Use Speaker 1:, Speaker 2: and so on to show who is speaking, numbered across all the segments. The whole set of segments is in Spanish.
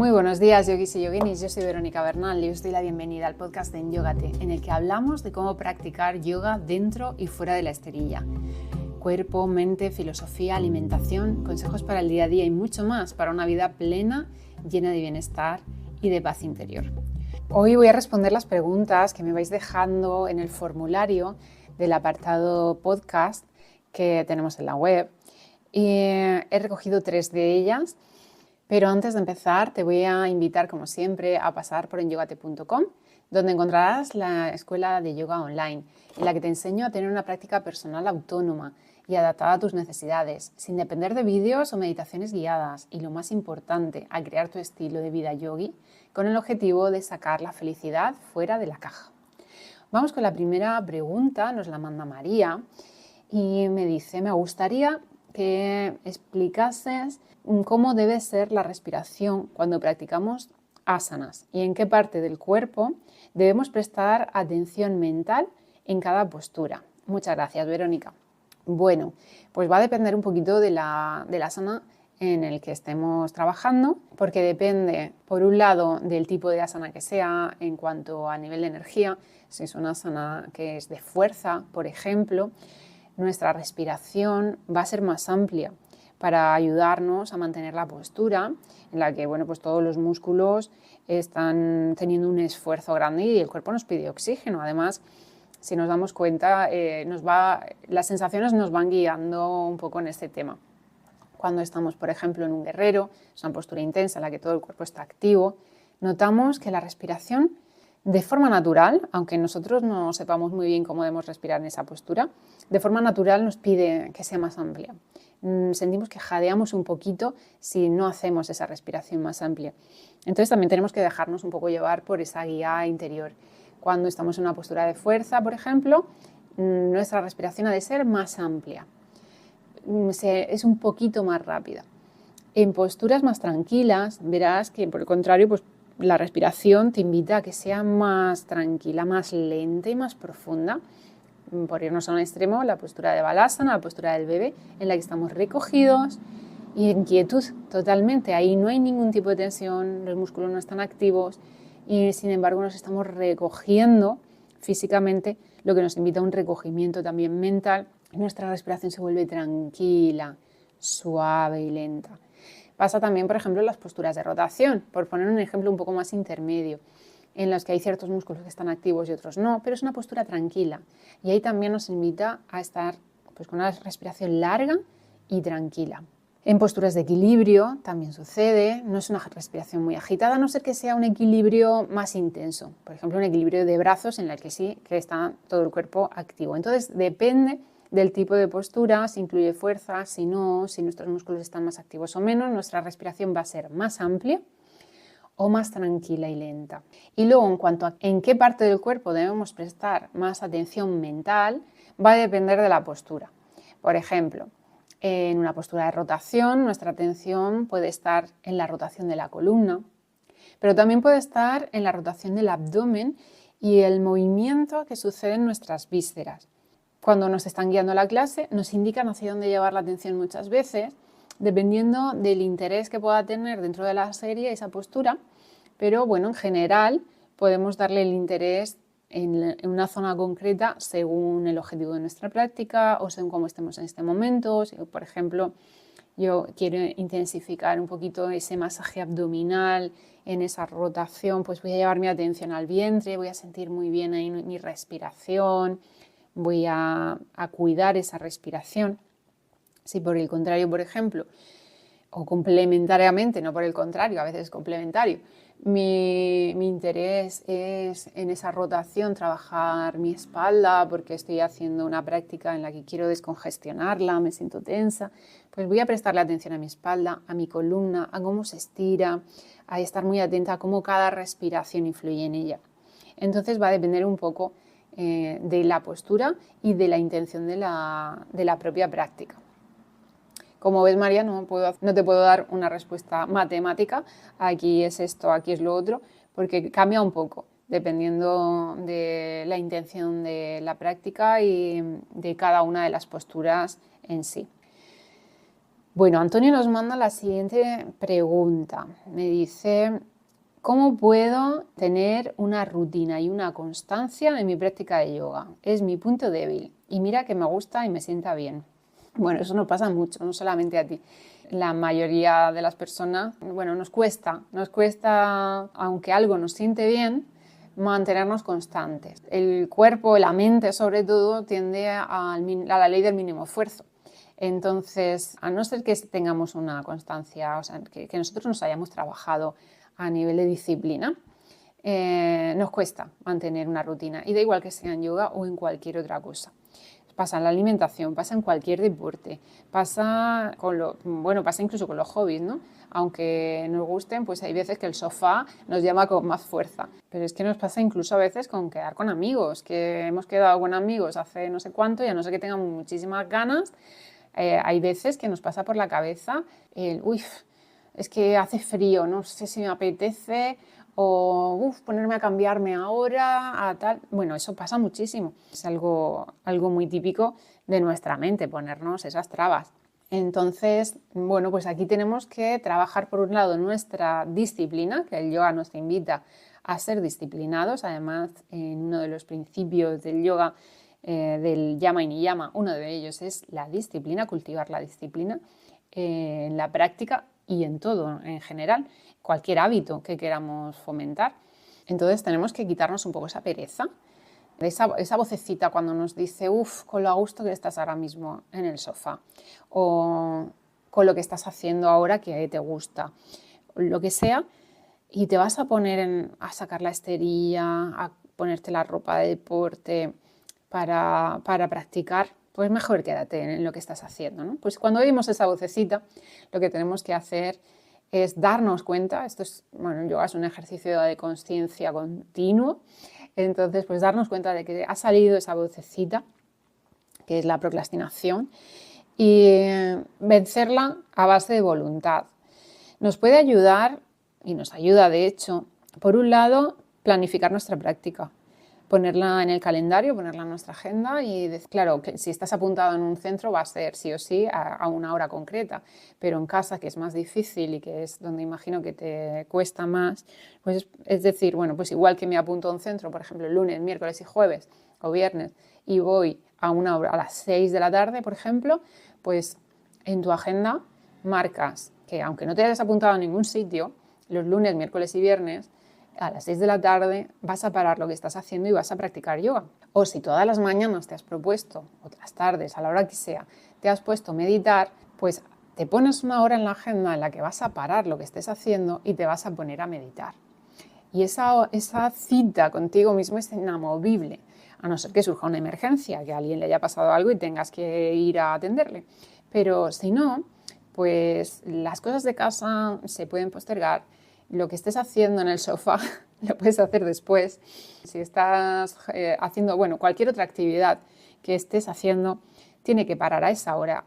Speaker 1: Muy buenos días, yogis y yoginis. Yo soy Verónica Bernal y os doy la bienvenida al podcast de Yógate, en el que hablamos de cómo practicar yoga dentro y fuera de la esterilla. Cuerpo, mente, filosofía, alimentación, consejos para el día a día y mucho más para una vida plena, llena de bienestar y de paz interior. Hoy voy a responder las preguntas que me vais dejando en el formulario del apartado podcast que tenemos en la web. Y he recogido 3 de ellas. Pero antes de empezar, te voy a invitar, como siempre, a pasar por enyogate.com, donde encontrarás la escuela de yoga online, en la que te enseño a tener una práctica personal autónoma y adaptada a tus necesidades, sin depender de vídeos o meditaciones guiadas, y lo más importante, a crear tu estilo de vida yogi, con el objetivo de sacar la felicidad fuera de la caja. Vamos con la primera pregunta, nos la manda María, y me dice, me gustaría que explicases cómo debe ser la respiración cuando practicamos asanas y en qué parte del cuerpo debemos prestar atención mental en cada postura. Muchas gracias, Verónica. Bueno, pues va a depender un poquito del asana en el que estemos trabajando, porque depende, por un lado, del tipo de asana que sea en cuanto a nivel de energía. Si es una asana que es de fuerza, por ejemplo, nuestra respiración va a ser más amplia para ayudarnos a mantener la postura en la que pues todos los músculos están teniendo un esfuerzo grande y el cuerpo nos pide oxígeno. Además, si nos damos cuenta, las sensaciones nos van guiando un poco en este tema. Cuando estamos, por ejemplo, en un guerrero, es una postura intensa en la que todo el cuerpo está activo, notamos que la respiración, de forma natural, aunque nosotros no sepamos muy bien cómo debemos respirar en esa postura, de forma natural nos pide que sea más amplia. Sentimos que jadeamos un poquito si no hacemos esa respiración más amplia. Entonces también tenemos que dejarnos un poco llevar por esa guía interior. Cuando estamos en una postura de fuerza, por ejemplo, nuestra respiración ha de ser más amplia. Es un poquito más rápida. En posturas más tranquilas, verás que por el contrario, pues la respiración te invita a que sea más tranquila, más lenta y más profunda. Por irnos a un extremo, la postura de Balasana, la postura del bebé, en la que estamos recogidos y en quietud totalmente. Ahí no hay ningún tipo de tensión, los músculos no están activos y sin embargo nos estamos recogiendo físicamente, lo que nos invita a un recogimiento también mental. Nuestra respiración se vuelve tranquila, suave y lenta. Pasa también, por ejemplo, en las posturas de rotación, por poner un ejemplo un poco más intermedio, en los que hay ciertos músculos que están activos y otros no, pero es una postura tranquila. Y ahí también nos invita a estar con una respiración larga y tranquila. En posturas de equilibrio también sucede, no es una respiración muy agitada, a no ser que sea un equilibrio más intenso. Por ejemplo, un equilibrio de brazos en el que sí que está todo el cuerpo activo. Entonces, depende del tipo de postura, si incluye fuerza, si no, si nuestros músculos están más activos o menos, nuestra respiración va a ser más amplia o más tranquila y lenta. Y luego, en cuanto a en qué parte del cuerpo debemos prestar más atención mental, va a depender de la postura. Por ejemplo, en una postura de rotación, nuestra atención puede estar en la rotación de la columna, pero también puede estar en la rotación del abdomen y el movimiento que sucede en nuestras vísceras. Cuando nos están guiando la clase, nos indican hacia dónde llevar la atención muchas veces, dependiendo del interés que pueda tener dentro de la serie esa postura, pero en general podemos darle el interés en una zona concreta según el objetivo de nuestra práctica o según cómo estemos en este momento. Si, por ejemplo, yo quiero intensificar un poquito ese masaje abdominal en esa rotación, pues voy a llevar mi atención al vientre, voy a sentir muy bien ahí mi respiración, voy a cuidar esa respiración. Si por el contrario, por ejemplo, o complementariamente, no por el contrario, a veces es complementario, mi interés es en esa rotación trabajar mi espalda porque estoy haciendo una práctica en la que quiero descongestionarla, me siento tensa, pues voy a prestarle atención a mi espalda, a mi columna, a cómo se estira, a estar muy atenta a cómo cada respiración influye en ella. Entonces va a depender un poco de la postura y de la intención de la propia práctica. Como ves, María, no te puedo dar una respuesta matemática, aquí es esto, aquí es lo otro, porque cambia un poco dependiendo de la intención de la práctica y de cada una de las posturas en sí. Bueno, Antonio nos manda la siguiente pregunta. Me dice, ¿cómo puedo tener una rutina y una constancia en mi práctica de yoga? Es mi punto débil y mira que me gusta y me sienta bien. Bueno, eso nos pasa mucho, no solamente a ti. La mayoría de las personas, bueno, nos cuesta, aunque algo nos siente bien, mantenernos constantes. El cuerpo, la mente sobre todo, tiende a la ley del mínimo esfuerzo. Entonces, a no ser que tengamos una constancia, o sea, que nosotros nos hayamos trabajado a nivel de disciplina, nos cuesta mantener una rutina. Y da igual que sea en yoga o en cualquier otra cosa. Pasa en la alimentación, pasa en cualquier deporte, pasa incluso con los hobbies, ¿no? Aunque nos gusten, pues hay veces que el sofá nos llama con más fuerza. Pero es que nos pasa incluso a veces con quedar con amigos, que hemos quedado con amigos hace no sé cuánto y a no ser que tengamos muchísimas ganas, hay veces que nos pasa por la cabeza es que hace frío, no sé si me apetece o ponerme a cambiarme ahora, a tal. Bueno, eso pasa muchísimo. Es algo muy típico de nuestra mente, ponernos esas trabas. Entonces, bueno, pues aquí tenemos que trabajar por un lado nuestra disciplina, que el yoga nos invita a ser disciplinados. Además, en uno de los principios del yoga, del yama y niyama, uno de ellos es la disciplina, cultivar la disciplina en la práctica y en todo en general, cualquier hábito que queramos fomentar. Entonces tenemos que quitarnos un poco esa pereza, esa vocecita cuando nos dice, con lo a gusto que estás ahora mismo en el sofá, o con lo que estás haciendo ahora que te gusta, lo que sea, y te vas a poner a sacar la esterilla, a ponerte la ropa de deporte para practicar, pues mejor quédate en lo que estás haciendo, ¿no? Pues cuando oímos esa vocecita, lo que tenemos que hacer es darnos cuenta, el yoga es un ejercicio de conciencia continuo, entonces pues darnos cuenta de que ha salido esa vocecita, que es la procrastinación, y vencerla a base de voluntad. Nos puede ayudar, y nos ayuda de hecho, por un lado, planificar nuestra práctica, ponerla en el calendario, ponerla en nuestra agenda y claro, que si estás apuntado en un centro va a ser sí o sí a una hora concreta, pero en casa, que es más difícil y que es donde imagino que te cuesta más, pues es decir, bueno, pues igual que me apunto a un centro, por ejemplo, el lunes, miércoles y jueves o viernes y voy a una hora, a las 6 de la tarde, por ejemplo, pues en tu agenda marcas que aunque no te hayas apuntado a ningún sitio, los lunes, miércoles y viernes a las 6 de la tarde vas a parar lo que estás haciendo y vas a practicar yoga. O si todas las mañanas te has propuesto, o las tardes, a la hora que sea, te has puesto a meditar, pues te pones una hora en la agenda en la que vas a parar lo que estés haciendo y te vas a poner a meditar. Y esa cita contigo mismo es inamovible, a no ser que surja una emergencia, que a alguien le haya pasado algo y tengas que ir a atenderle. Pero si no, pues las cosas de casa se pueden postergar. Lo que estés haciendo en el sofá lo puedes hacer después. Si estás haciendo, cualquier otra actividad que estés haciendo, tiene que parar a esa hora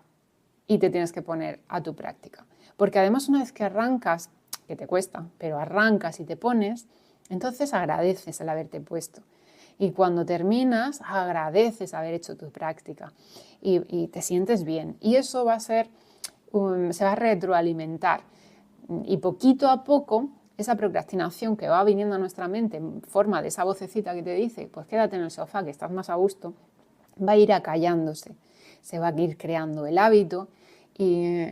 Speaker 1: y te tienes que poner a tu práctica. Porque además una vez que arrancas, que te cuesta, pero arrancas y te pones, entonces agradeces el haberte puesto. Y cuando terminas, agradeces haber hecho tu práctica y te sientes bien. Y eso se va a retroalimentar. Y poquito a poco, esa procrastinación que va viniendo a nuestra mente en forma de esa vocecita que te dice, pues quédate en el sofá que estás más a gusto, va a ir acallándose. Se va a ir creando el hábito y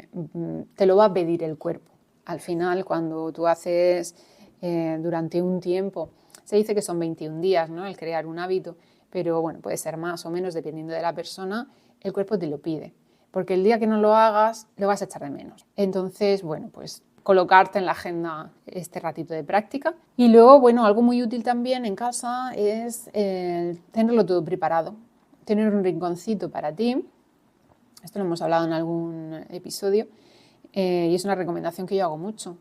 Speaker 1: te lo va a pedir el cuerpo. Al final, cuando tú haces durante un tiempo, se dice que son 21 días, ¿no?, el crear un hábito, pero bueno, puede ser más o menos dependiendo de la persona, el cuerpo te lo pide. Porque el día que no lo hagas, lo vas a echar de menos. Entonces, pues colocarte en la agenda este ratito de práctica. Y luego, algo muy útil también en casa es tenerlo todo preparado. Tener un rinconcito para ti. Esto lo hemos hablado en algún episodio. Y es una recomendación que yo hago mucho.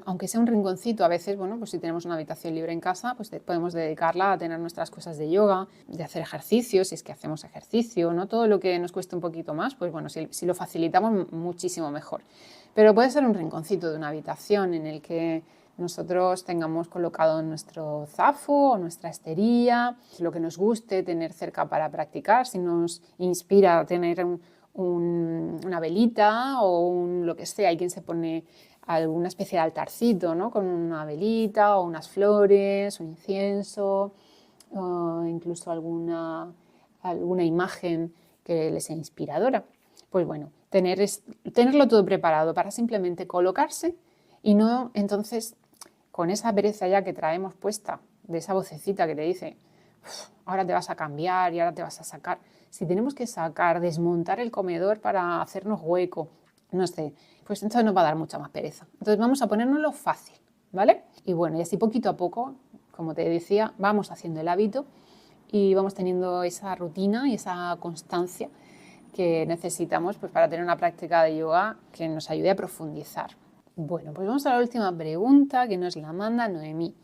Speaker 1: Aunque sea un rinconcito, a veces, pues si tenemos una habitación libre en casa, pues podemos dedicarla a tener nuestras cosas de yoga, de hacer ejercicio, si es que hacemos ejercicio, ¿no? Todo lo que nos cueste un poquito más, pues si lo facilitamos, muchísimo mejor. Pero puede ser un rinconcito de una habitación en el que nosotros tengamos colocado nuestro zafu o nuestra esterilla, lo que nos guste tener cerca para practicar, si nos inspira tener una velita o lo que sea. Hay quien se pone alguna especie de altarcito, ¿no? Con una velita o unas flores, un incienso, o incluso alguna imagen que les sea inspiradora. Pues bueno, tenerlo todo preparado para simplemente colocarse y no entonces con esa pereza ya que traemos puesta, de esa vocecita que te dice ahora te vas a cambiar y ahora te vas a sacar. Si tenemos que desmontar el comedor para hacernos hueco, no sé, pues entonces nos va a dar mucha más pereza. Entonces vamos a ponérnoslo fácil, ¿vale? Y bueno, y así poquito a poco, como te decía, vamos haciendo el hábito y vamos teniendo esa rutina y esa constancia que necesitamos pues, para tener una práctica de yoga que nos ayude a profundizar. Bueno, pues vamos a la última pregunta que nos la manda Noemí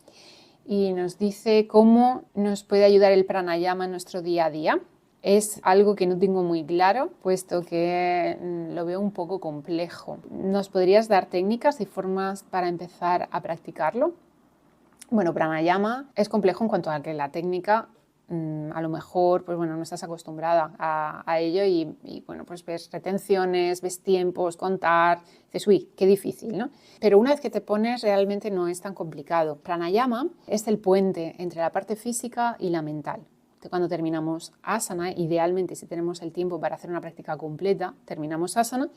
Speaker 1: y nos dice cómo nos puede ayudar el pranayama en nuestro día a día. Es algo que no tengo muy claro, puesto que lo veo un poco complejo. ¿Nos podrías dar técnicas y formas para empezar a practicarlo? Bueno, pranayama es complejo en cuanto a que la técnica a lo mejor pues bueno, no estás acostumbrada a ello y bueno, pues ves retenciones, ves tiempos, contar, dices, uy, qué difícil, ¿no? Pero una vez que te pones realmente no es tan complicado. Pranayama es el puente entre la parte física y la mental. Cuando terminamos asana, idealmente si tenemos el tiempo para hacer una práctica completa, terminamos asana,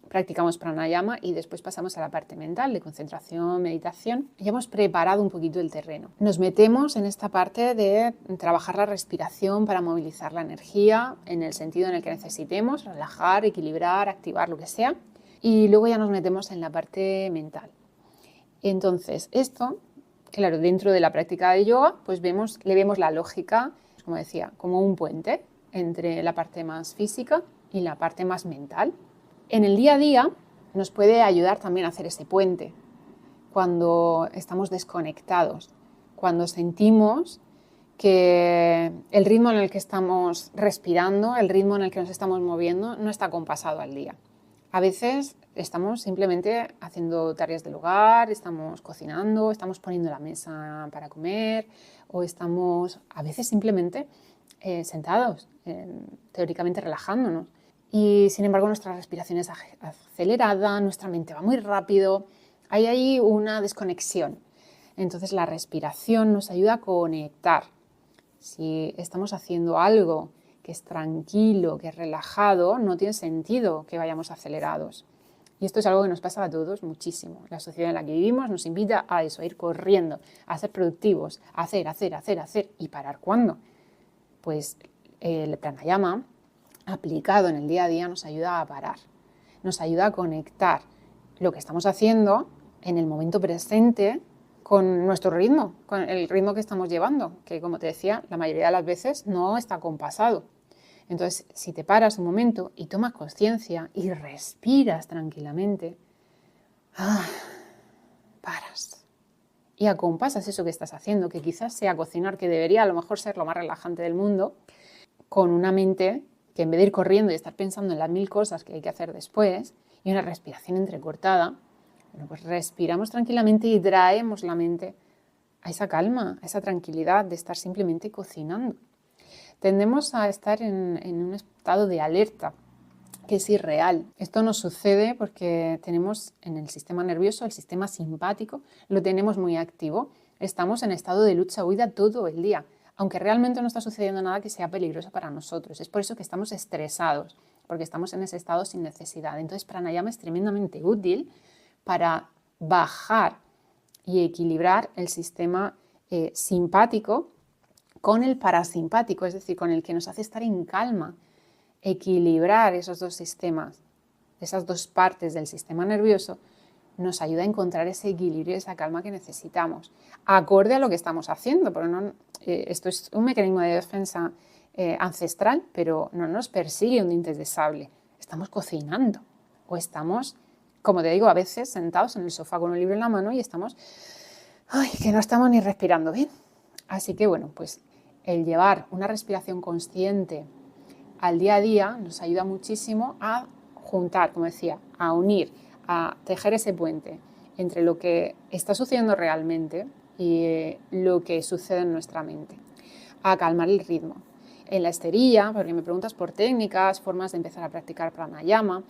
Speaker 1: practicamos pranayama y después pasamos a la parte mental de concentración, meditación. Ya hemos preparado un poquito el terreno. Nos metemos en esta parte de trabajar la respiración para movilizar la energía en el sentido en el que necesitemos, relajar, equilibrar, activar lo que sea. Y luego ya nos metemos en la parte mental. Entonces, esto, claro, dentro de la práctica de yoga, pues le vemos la lógica, como decía, como un puente entre la parte más física y la parte más mental. En el día a día nos puede ayudar también a hacer ese puente cuando estamos desconectados, cuando sentimos que el ritmo en el que estamos respirando, el ritmo en el que nos estamos moviendo, no está compasado al día. A veces estamos simplemente haciendo tareas del hogar, estamos cocinando, estamos poniendo la mesa para comer o estamos a veces simplemente sentados, teóricamente relajándonos. Y sin embargo nuestra respiración es acelerada, nuestra mente va muy rápido, hay ahí una desconexión. Entonces la respiración nos ayuda a conectar. Si estamos haciendo algo que es tranquilo, que es relajado, no tiene sentido que vayamos acelerados. Y esto es algo que nos pasa a todos muchísimo. La sociedad en la que vivimos nos invita a eso, a ir corriendo, a ser productivos, a hacer. ¿Y parar cuándo? Pues el pranayama aplicado en el día a día nos ayuda a parar, nos ayuda a conectar lo que estamos haciendo en el momento presente con nuestro ritmo, con el ritmo que estamos llevando, que como te decía, la mayoría de las veces no está compasado. Entonces, si te paras un momento y tomas conciencia y respiras tranquilamente, paras y acompasas eso que estás haciendo, que quizás sea cocinar, que debería a lo mejor ser lo más relajante del mundo, con una mente que en vez de ir corriendo y estar pensando en las 1000 cosas que hay que hacer después y una respiración entrecortada, bueno, pues respiramos tranquilamente y traemos la mente a esa calma, a esa tranquilidad de estar simplemente cocinando. Tendemos a estar en un estado de alerta que es irreal. Esto nos sucede porque tenemos en el sistema nervioso, el sistema simpático, lo tenemos muy activo. Estamos en estado de lucha-huida todo el día, aunque realmente no está sucediendo nada que sea peligroso para nosotros. Es por eso que estamos estresados, porque estamos en ese estado sin necesidad. Entonces, pranayama es tremendamente útil para bajar y equilibrar el sistema simpático con el parasimpático, es decir, con el que nos hace estar en calma, equilibrar esos dos sistemas, esas dos partes del sistema nervioso, nos ayuda a encontrar ese equilibrio, esa calma que necesitamos, acorde a lo que estamos haciendo. Pero no, esto es un mecanismo de defensa ancestral, pero no nos persigue un diente de sable. Estamos cocinando o estamos, como te digo, a veces sentados en el sofá con un libro en la mano y estamos, que no estamos ni respirando bien. Así que bueno, pues el llevar una respiración consciente al día a día nos ayuda muchísimo a juntar, como decía, a unir, a tejer ese puente entre lo que está sucediendo realmente y lo que sucede en nuestra mente, a calmar el ritmo. en la esterilla, porque me preguntas por técnicas, formas de empezar a practicar pranayama,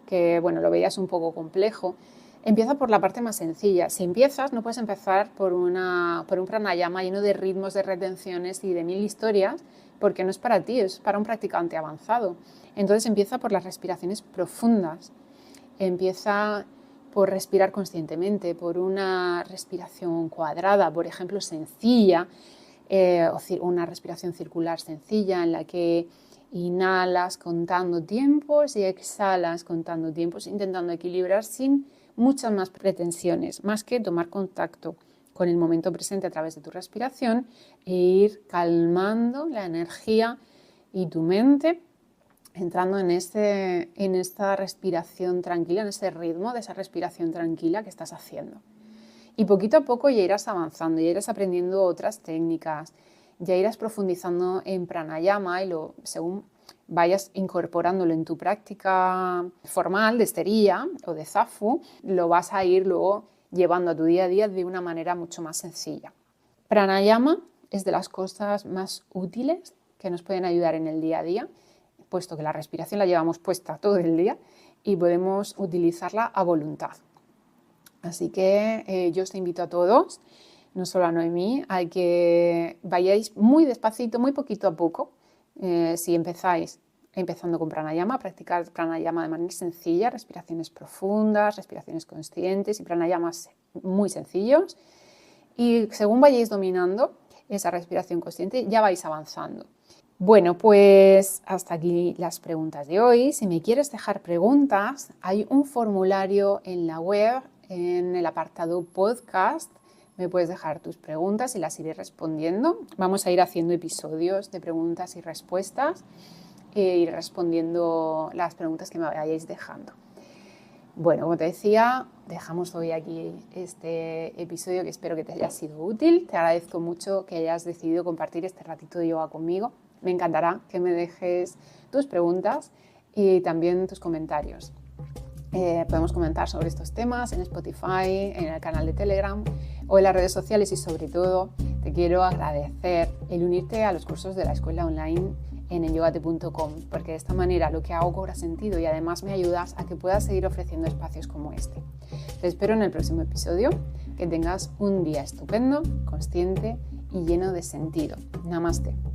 Speaker 1: que bueno, lo veías un poco complejo. Empieza por la parte más sencilla. Si empiezas, no puedes empezar por un pranayama lleno de ritmos, de retenciones y de 1000 historias, porque no es para ti, es para un practicante avanzado. Entonces empieza por las respiraciones profundas. Empieza por respirar conscientemente, por una respiración cuadrada, por ejemplo, sencilla, o una respiración circular sencilla en la que inhalas contando tiempos y exhalas contando tiempos, intentando equilibrar sin muchas más pretensiones, más que tomar contacto con el momento presente a través de tu respiración e ir calmando la energía y tu mente, entrando en esta respiración tranquila, en ese ritmo de esa respiración tranquila que estás haciendo. Y poquito a poco ya irás avanzando, ya irás aprendiendo otras técnicas, ya irás profundizando en pranayama y según vayas incorporándolo en tu práctica formal de esterilla o de zafu, lo vas a ir luego llevando a tu día a día de una manera mucho más sencilla. Pranayama es de las cosas más útiles que nos pueden ayudar en el día a día, puesto que la respiración la llevamos puesta todo el día y podemos utilizarla a voluntad. Así que yo os invito a todos, no solo a Noemí, a que vayáis muy despacito, muy poquito a poco. Si empezáis empezando con pranayama, practicar pranayama de manera sencilla, respiraciones profundas, respiraciones conscientes y pranayamas muy sencillos. Y según vayáis dominando esa respiración consciente, ya vais avanzando. Bueno, pues hasta aquí las preguntas de hoy. Si me quieres dejar preguntas, hay un formulario en la web, en el apartado podcast. Me puedes dejar tus preguntas y las iré respondiendo. Vamos a ir haciendo episodios de preguntas y respuestas e ir respondiendo las preguntas que me vayáis dejando. Bueno, como te decía, dejamos hoy aquí este episodio que espero que te haya sido útil. Te agradezco mucho que hayas decidido compartir este ratito de yoga conmigo. Me encantará que me dejes tus preguntas y también tus comentarios. Podemos comentar sobre estos temas en Spotify, en el canal de Telegram o en las redes sociales y sobre todo te quiero agradecer el unirte a los cursos de la escuela online en enyogate.com, porque de esta manera lo que hago cobra sentido y además me ayudas a que puedas seguir ofreciendo espacios como este. Te espero en el próximo episodio. Que tengas un día estupendo, consciente y lleno de sentido. Namaste.